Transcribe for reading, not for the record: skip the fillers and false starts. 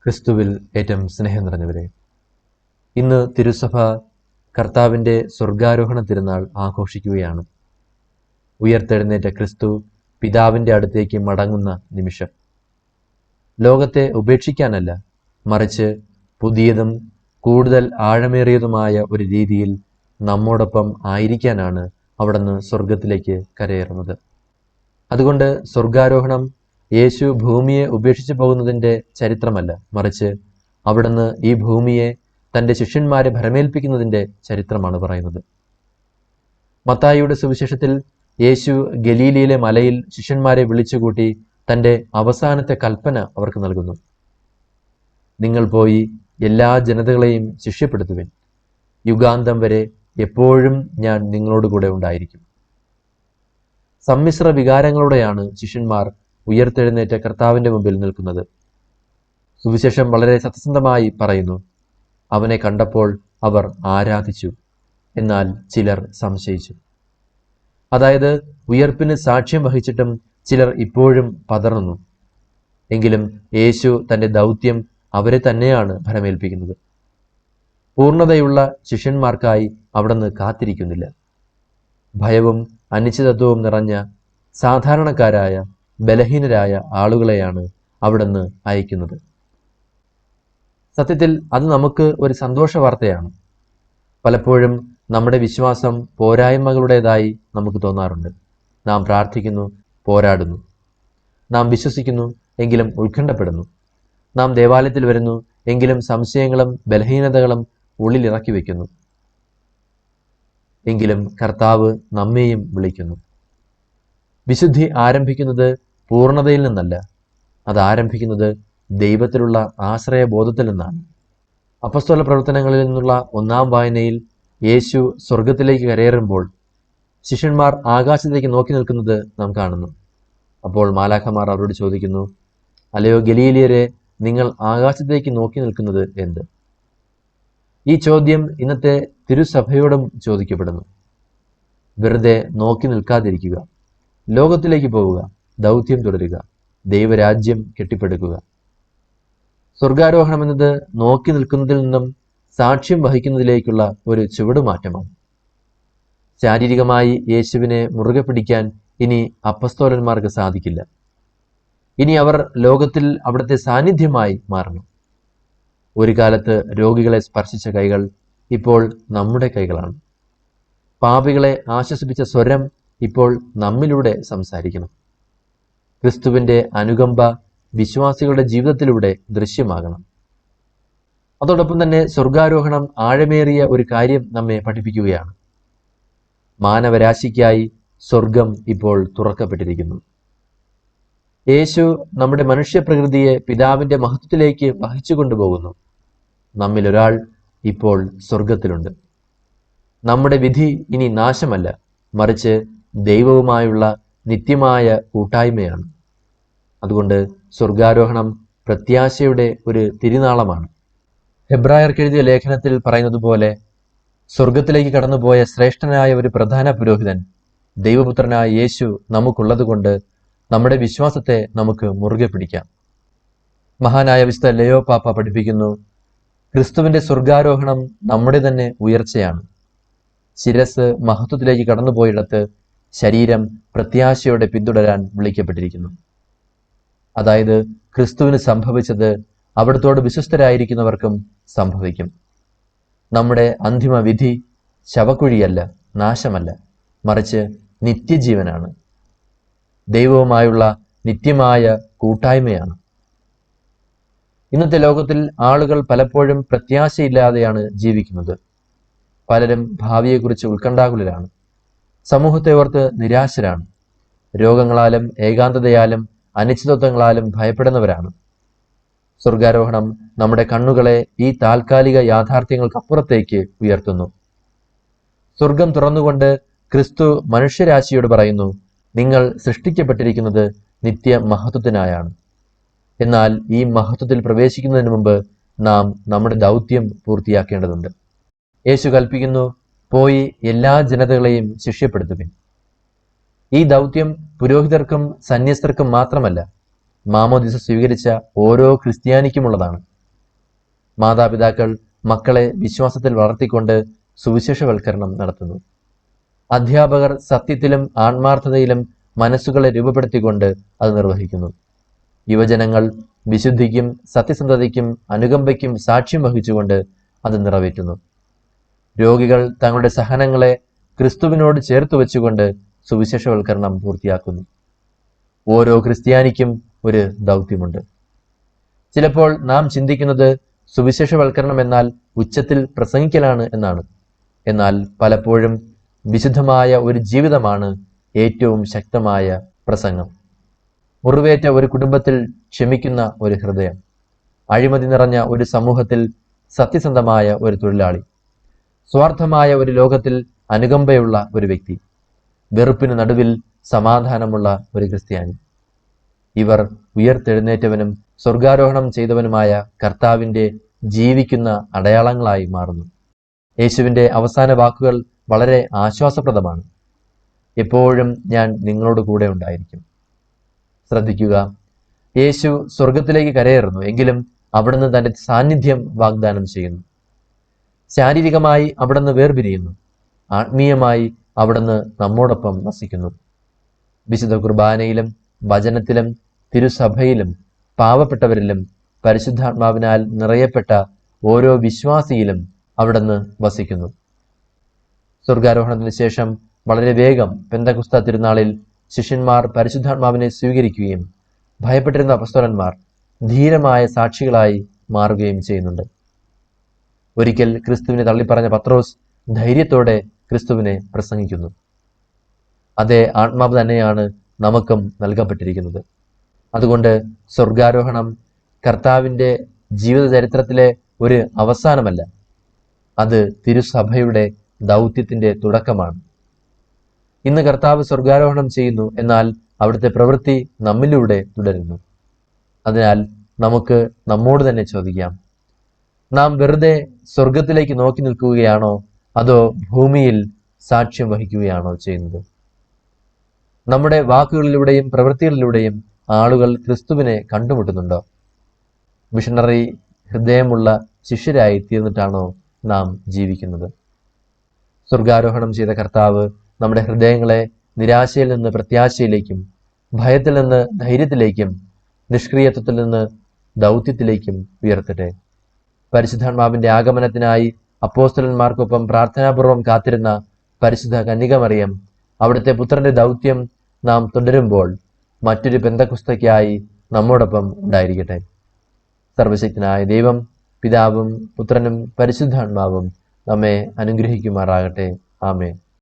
ക്രിസ്തുവിൽ ഏറ്റവും സ്നേഹം നിറഞ്ഞവരെ, ഇന്ന് തിരുസഭ കർത്താവിൻ്റെ സ്വർഗാരോഹണ തിരുനാൾ ആഘോഷിക്കുകയാണ്. ഉയർത്തെഴുന്നേറ്റ ക്രിസ്തു പിതാവിൻ്റെ അടുത്തേക്ക് മടങ്ങുന്ന നിമിഷം. ലോകത്തെ ഉപേക്ഷിക്കാനല്ല, മറിച്ച് പുതിയതും കൂടുതൽ ആഴമേറിയതുമായ ഒരു രീതിയിൽ നമ്മോടൊപ്പം ആയിരിക്കാനാണ് അവിടുന്ന് സ്വർഗത്തിലേക്ക് കരയേറുന്നത്. അതുകൊണ്ട് സ്വർഗാരോഹണം യേശു ഭൂമിയെ ഉപേക്ഷിച്ചു പോകുന്നതിൻ്റെ ചരിത്രമല്ല, മറിച്ച് അവിടുന്ന് ഈ ഭൂമിയെ തൻ്റെ ശിഷ്യന്മാരെ ഭരമേൽപ്പിക്കുന്നതിൻ്റെ ചരിത്രമാണ് പറയുന്നത്. മത്തായിയുടെ സുവിശേഷത്തിൽ യേശു ഗലീലയിലെ മലയിൽ ശിഷ്യന്മാരെ വിളിച്ചുകൂട്ടി തൻ്റെ അവസാനത്തെ കൽപ്പന അവർക്ക് നൽകുന്നു. നിങ്ങൾ പോയി എല്ലാ ജനതകളെയും ശിഷ്യപ്പെടുത്തുവിൻ, യുഗാന്തം വരെ എപ്പോഴും ഞാൻ നിങ്ങളോട് കൂടെ ഉണ്ടായിരിക്കും. സമ്മിശ്ര വികാരങ്ങളോടെയാണ് ശിഷ്യന്മാർ ഉയർത്തെഴുന്നേറ്റ കർത്താവിൻ്റെ മുമ്പിൽ നിൽക്കുന്നത്. സുവിശേഷം വളരെ സത്യസന്ധമായി പറയുന്നു, അവനെ കണ്ടപ്പോൾ അവർ ആരാധിച്ചു, എന്നാൽ ചിലർ സംശയിച്ചു. അതായത് ഉയർപ്പിന് സാക്ഷ്യം വഹിച്ചിട്ടും ചിലർ ഇപ്പോഴും പതറുന്നു. എങ്കിലും യേശു തൻ്റെ ദൗത്യം അവരെ തന്നെയാണ് ഭരമേൽപ്പിക്കുന്നത്. പൂർണ്ണതയുള്ള ശിഷ്യന്മാർക്കായി അവിടുന്ന് കാത്തിരിക്കുന്നില്ല. ഭയവും അനിശ്ചിതത്വവും നിറഞ്ഞ സാധാരണക്കാരായ ബലഹീനരായ ആളുകളെയാണ് അവിടുന്ന് അയക്കുന്നത്. സത്യത്തിൽ അത് നമുക്ക് ഒരു സന്തോഷ വാർത്തയാണ്. പലപ്പോഴും നമ്മുടെ വിശ്വാസം പോരായ്മകളുടേതായി നമുക്ക് തോന്നാറുണ്ട്. നാം പ്രാർത്ഥിക്കുന്നു, പോരാടുന്നു. നാം വിശ്വസിക്കുന്നു, എങ്കിലും ഉത്കണ്ഠപ്പെടുന്നു. നാം ദേവാലയത്തിൽ വരുന്നു, എങ്കിലും സംശയങ്ങളും ബലഹീനതകളും ഉള്ളിലിറക്കി വയ്ക്കുന്നു. എങ്കിലും കർത്താവ് നമ്മെയും വിളിക്കുന്നു. വിശുദ്ധി ആരംഭിക്കുന്നത് പൂർണ്ണതയിൽ നിന്നല്ല, അത് ആരംഭിക്കുന്നത് ദൈവത്തിലുള്ള ആശ്രയബോധത്തിൽ നിന്നാണ്. അപ്പസ്തോല പ്രവർത്തനങ്ങളിൽ നിന്നുള്ള 1-ാം വായനയിൽ യേശു സ്വർഗത്തിലേക്ക് കരയേറുമ്പോൾ ശിഷ്യന്മാർ ആകാശത്തേക്ക് നോക്കി നിൽക്കുന്നത് നാം കാണുന്നു. അപ്പോൾ മാലാഖമാർ അവരോട് ചോദിക്കുന്നു, അല്ലയോ ഗലീലിയരെ, നിങ്ങൾ ആകാശത്തേക്ക് നോക്കി നിൽക്കുന്നത് എന്ത്? ഈ ചോദ്യം ഇന്നത്തെ തിരുസഭയോടും ചോദിക്കപ്പെടുന്നു. വെറുതെ നോക്കി നിൽക്കാതിരിക്കുക, ലോകത്തിലേക്ക് പോവുക, ദൗത്യം തുടരുക, ദൈവരാജ്യം കെട്ടിപ്പടുക്കുക. സ്വർഗാരോഹണം എന്നത് നോക്കി നിൽക്കുന്നതിൽ നിന്നും സാക്ഷ്യം വഹിക്കുന്നതിലേക്കുള്ള ഒരു ചുവടുമാറ്റമാണ്. ശാരീരികമായി യേശുവിനെ മുറുകെ പിടിക്കാൻ ഇനി അപ്പസ്തോലന്മാർക്ക് സാധിക്കില്ല. ഇനി അവർ ലോകത്തിൽ അവിടുത്തെ സാന്നിധ്യമായി മാറണം. ഒരു കാലത്ത് രോഗികളെ സ്പർശിച്ച കൈകൾ ഇപ്പോൾ നമ്മുടെ കൈകളാണ്. പാപികളെ ആശ്വസിപ്പിച്ച സ്വരം ഇപ്പോൾ നമ്മിലൂടെ സംസാരിക്കണം. ക്രിസ്തുവിൻ്റെ അനുകമ്പ വിശ്വാസികളുടെ ജീവിതത്തിലൂടെ ദൃശ്യമാകണം. അതോടൊപ്പം തന്നെ സ്വർഗാരോഹണം ആഴമേറിയ ഒരു കാര്യം നമ്മെ പഠിപ്പിക്കുകയാണ്. മാനവരാശിക്കായി സ്വർഗം ഇപ്പോൾ തുറക്കപ്പെട്ടിരിക്കുന്നു. യേശു നമ്മുടെ മനുഷ്യപ്രകൃതിയെ പിതാവിൻ്റെ മഹത്വത്തിലേക്ക് വഹിച്ചു കൊണ്ടുപോകുന്നു. നമ്മിലൊരാൾ ഇപ്പോൾ സ്വർഗത്തിലുണ്ട്. നമ്മുടെ വിധി ഇനി നാശമല്ല, മറിച്ച് ദൈവവുമായുള്ള നിത്യമായ കൂട്ടായ്മയാണ്. അതുകൊണ്ട് സ്വർഗാരോഹണം പ്രത്യാശയുടെ ഒരു തിരുനാളമാണ്. ഹെബ്രായർക്ക് എഴുതിയ ലേഖനത്തിൽ പറയുന്നത് പോലെ, സ്വർഗത്തിലേക്ക് കടന്നുപോയ ശ്രേഷ്ഠനായ ഒരു പ്രധാന പുരോഹിതൻ ദൈവപുത്രനായ യേശു നമുക്കുള്ളതുകൊണ്ട് നമ്മുടെ വിശ്വാസത്തെ നമുക്ക് മുറുകെ പിടിക്കാം. മഹാനായ വിശുദ്ധ ലയോ പാപ്പ പഠിപ്പിക്കുന്നു, ക്രിസ്തുവിൻ്റെ സ്വർഗാരോഹണം നമ്മുടെ തന്നെ ഉയർച്ചയാണ്. ശിരസ് മഹത്വത്തിലേക്ക് കടന്നുപോയിടത്ത് ശരീരം പ്രത്യാശയോടെ പിന്തുടരാൻ വിളിക്കപ്പെട്ടിരിക്കുന്നു. അതായത് ക്രിസ്തുവിന് സംഭവിച്ചത് അവിടുത്തോട് വിശ്വസ്തരായിരിക്കുന്നവർക്കും സംഭവിക്കും. നമ്മുടെ അന്തിമ വിധി ശവക്കുഴിയല്ല, നാശമല്ല, മറിച്ച് നിത്യജീവനാണ്. ദൈവവുമായുള്ള നിത്യമായ കൂട്ടായ്മയാണ്. ഇന്നത്തെ ലോകത്തിൽ ആളുകൾ പലപ്പോഴും പ്രത്യാശയില്ലാതെയാണ് ജീവിക്കുന്നത്. പലരും ഭാവിയെക്കുറിച്ച് ഉത്കണ്ഠാകുലരാണ്. സമൂഹത്തെ ഓർത്ത് നിരാശരാണ്. രോഗങ്ങളാലും ഏകാന്തതയാലും അനിശ്ചിതത്വങ്ങളാലും ഭയപ്പെടുന്നവരാണ്. സ്വർഗാരോഹണം നമ്മുടെ കണ്ണുകളെ ഈ താൽക്കാലിക യാഥാർത്ഥ്യങ്ങൾക്കപ്പുറത്തേക്ക് ഉയർത്തുന്നു. സ്വർഗം തുറന്നുകൊണ്ട് ക്രിസ്തു മനുഷ്യരാശിയോട് പറയുന്നു, നിങ്ങൾ സൃഷ്ടിക്കപ്പെട്ടിരിക്കുന്നത് നിത്യ മഹത്വത്തിനായാണ്. എന്നാൽ ഈ മഹത്വത്തിൽ പ്രവേശിക്കുന്നതിന് മുമ്പ് നാം നമ്മുടെ ദൗത്യം പൂർത്തിയാക്കേണ്ടതുണ്ട്. യേശു കൽപ്പിക്കുന്നു, പോയി എല്ലാ ജനതകളെയും ശിഷ്യപ്പെടുത്തുവിൻ. ഈ ദൗത്യം പുരോഹിതർക്കും സന്യസ്തർക്കും മാത്രമല്ല, മാമോദിസ സ്വീകരിച്ച ഓരോ ക്രിസ്ത്യാനിക്കുമുള്ളതാണ്. മാതാപിതാക്കൾ മക്കളെ വിശ്വാസത്തിൽ വളർത്തിക്കൊണ്ട് സുവിശേഷവൽക്കരണം നടത്തുന്നു. അധ്യാപകർ സത്യത്തിലും ആത്മാർത്ഥതയിലും മനസ്സുകളെ രൂപപ്പെടുത്തിക്കൊണ്ട് അത് നിർവഹിക്കുന്നു. യുവജനങ്ങൾ വിശുദ്ധിക്കും സത്യസന്ധതയ്ക്കും അനുകമ്പയ്ക്കും സാക്ഷ്യം വഹിച്ചുകൊണ്ട് അത് നിറവേറ്റുന്നു. രോഗികൾ തങ്ങളുടെ സഹനങ്ങളെ ക്രിസ്തുവിനോട് ചേർത്ത് വെച്ചുകൊണ്ട് സുവിശേഷവൽക്കരണം പൂർത്തിയാക്കുന്നു. ഓരോ ക്രിസ്ത്യാനിക്കും ഒരു ദൗത്യമുണ്ട്. ചിലപ്പോൾ നാം ചിന്തിക്കുന്നത് സുവിശേഷവൽക്കരണം എന്നാൽ ഉച്ചത്തിൽ പ്രസംഗിക്കലാണ് എന്നാണ്. എന്നാൽ പലപ്പോഴും വിശുദ്ധമായ ഒരു ജീവിതമാണ് ഏറ്റവും ശക്തമായ പ്രസംഗം. മുറിവേറ്റ ഒരു കുടുംബത്തിൽ ക്ഷമിക്കുന്ന ഒരു ഹൃദയം, അഴിമതി നിറഞ്ഞ ഒരു സമൂഹത്തിൽ സത്യസന്ധമായ ഒരു തൊഴിലാളി, സ്വാർത്ഥമായ ഒരു ലോകത്തിൽ അനുകമ്പയുള്ള ഒരു വ്യക്തി, വെറുപ്പിന് നടുവിൽ സമാധാനമുള്ള ഒരു ക്രിസ്ത്യാനി. ഇവർ ഉയർത്തെഴുന്നേറ്റവനും സ്വർഗാരോഹണം ചെയ്തവനുമായ കർത്താവിൻ്റെ ജീവിക്കുന്ന അടയാളങ്ങളായി മാറുന്നു. യേശുവിൻ്റെ അവസാന വാക്കുകൾ വളരെ ആശ്വാസപ്രദമാണ്. എപ്പോഴും ഞാൻ നിങ്ങളോട് കൂടെ ഉണ്ടായിരിക്കും. ശ്രദ്ധിക്കുക, യേശു സ്വർഗത്തിലേക്ക് കരയേറുന്നു, എങ്കിലും അവിടുന്ന് തൻ്റെ സാന്നിധ്യം വാഗ്ദാനം ചെയ്യുന്നു. ശാരീരികമായി അവിടുന്ന് വേർപിരിയുന്നു, ആത്മീയമായി അവിടുന്ന് നമ്മോടൊപ്പം വസിക്കുന്നു. വിശുദ്ധ കുർബാനയിലും വചനത്തിലും തിരുസഭയിലും പാവപ്പെട്ടവരിലും പരിശുദ്ധാത്മാവിനാൽ നിറയപ്പെട്ട ഓരോ വിശ്വാസിയിലും അവിടുന്ന് വസിക്കുന്നു. സ്വർഗാരോഹണത്തിന് ശേഷം വളരെ വേഗം പെന്തക്കുസ്ത തിരുനാളിൽ ശിഷ്യന്മാർ പരിശുദ്ധാത്മാവിനെ സ്വീകരിക്കുകയും ഭയപ്പെട്ടിരുന്ന അപ്പസ്തോലന്മാർ ധീരമായ സാക്ഷികളായി മാറുകയും ചെയ്യുന്നുണ്ട്. ഒരിക്കൽ ക്രിസ്തുവിനെ തള്ളിപ്പറഞ്ഞ പത്രോസ് ധൈര്യത്തോടെ ക്രിസ്തുവിനെ പ്രസംഗിക്കുന്നു. അതേ ആത്മാവ് തന്നെയാണ് നമുക്കും നൽകപ്പെട്ടിരിക്കുന്നത്. അതുകൊണ്ട് സ്വർഗാരോഹണം കർത്താവിൻ്റെ ജീവിത ചരിത്രത്തിലെ ഒരു അവസാനമല്ല, അത് തിരുസഭയുടെ ദൗത്യത്തിൻ്റെ തുടക്കമാണ്. ഇന്ന് കർത്താവ് സ്വർഗാരോഹണം ചെയ്യുന്നു, എന്നാൽ അവിടുത്തെ പ്രവൃത്തി നമ്മിലൂടെ തുടരുന്നു. അതിനാൽ നമുക്ക് നമ്മോട് തന്നെ ചോദിക്കാം, നാം വെറുതെ സ്വർഗത്തിലേക്ക് നോക്കി നിൽക്കുകയാണോ അതോ ഭൂമിയിൽ സാക്ഷ്യം വഹിക്കുകയാണോ ചെയ്യുന്നത്? നമ്മുടെ വാക്കുകളിലൂടെയും പ്രവൃത്തികളിലൂടെയും ആളുകൾ ക്രിസ്തുവിനെ കണ്ടുമുട്ടുന്നുണ്ടോ? മിഷണറി ഹൃദയമുള്ള ശിഷ്യരായി തീർന്നിട്ടാണോ നാം ജീവിക്കുന്നത്? സ്വർഗാരോഹണം ചെയ്ത കർത്താവ് നമ്മുടെ ഹൃദയങ്ങളെ നിരാശയിൽ നിന്ന് പ്രത്യാശയിലേക്കും, ഭയത്തിൽ നിന്ന് ധൈര്യത്തിലേക്കും, നിഷ്ക്രിയത്വത്തിൽ നിന്ന് ദൗത്യത്തിലേക്കും ഉയർത്തട്ടെ. പരിശുദ്ധാത്മാവിൻ്റെ ആഗമനത്തിനായി അപ്പോസ്തലന്മാർക്കൊപ്പം പ്രാർത്ഥനാപൂർവം കാത്തിരുന്ന പരിശുദ്ധ കന്യകമറിയം അവിടുത്തെ പുത്രന്റെ ദൗത്യം നാം തുടരുമ്പോൾ മറ്റൊരു പെന്തക്കുസ്തയ്ക്കായി നമ്മോടൊപ്പം ഉണ്ടായിരിക്കട്ടെ. സർവശക്തനായ ദൈവം പിതാവും പുത്രനും പരിശുദ്ധാത്മാവും നമ്മെ അനുഗ്രഹിക്കുമാറാകട്ടെ. ആമേൻ.